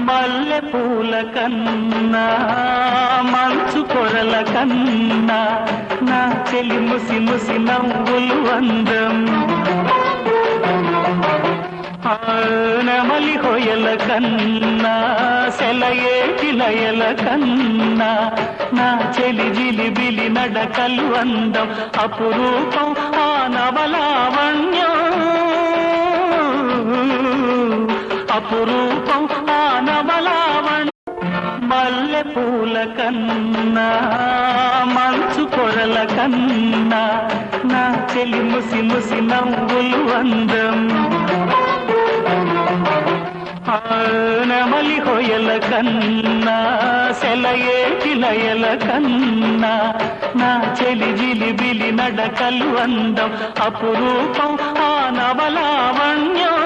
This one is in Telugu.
మల్లె పూల కన్నా మంచు కొరల కన్నా నా చెలి ముసి ముసి నవ్వులు అందం. నెమలి హొయల కన్నా సెలయేటి లయల కన్నా నా చెలి జిలిబిలి నడకలు అందం. అపురూపం ఆ నవలావణ్యం, అపురూపం ఆ నవలావణ్యం. మల్లె పూల కన్నా మంచు కొరల కన్నా నా చెలి ముసి ముసి నవ్వులు అందం. నెమలి హొయల కన్నా సెలయేటి లయల కన్నా నా చెలి జిలిబిలి నడకలు అందం. అపురూపం ఆ నవలావణ్యం.